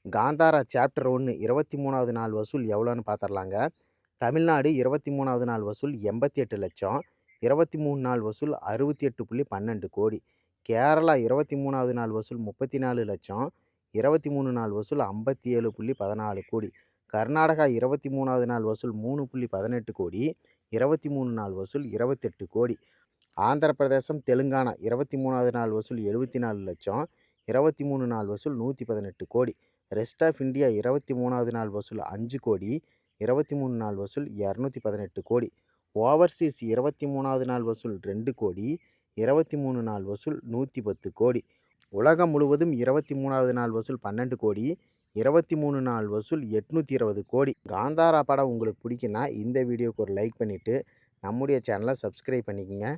Kantara chapter 1 23வது நாள் வசூல் எவ்வளோன்னு பார்த்துரலாங்க. தமிழ்நாடு 23வது நாள் வசூல் 88,00,000. 23 நாள் வசூல் 68.12 கோடி. கேரளா 23வது நாள் வசூல் 34,00,000. 23 நாள் வசூல் 57.14 கோடி. கர்நாடகா 23வது நாள் வசூல் 3.18 கோடி. 23 நாள் வசூல் 28 கோடி. ஆந்திர பிரதேசம், தெலுங்கானா 23வது நாள் வசூல் 74,00,000. 23 நாள் வசூல் 118 கோடி. ரெஸ்ட் ஆஃப் இந்தியா 23வது நாள் வசூல் 5 கோடி. 23 நாள் வசூல் 218 கோடி. ஓவர்சீஸ் 23வது நாள் வசூல் 2 கோடி. 23 நாள் வசூல் 110 கோடி. உலகம் முழுவதும் 23வது நாள் வசூல் 12 கோடி. 23 நாள் வசூல் 820 கோடி. காந்தாரா படம் உங்களுக்கு பிடிக்குன்னா இந்த வீடியோக்கு ஒரு லைக் பண்ணிவிட்டு நம்முடைய சேனலை சப்ஸ்கிரைப் பண்ணிக்கோங்க.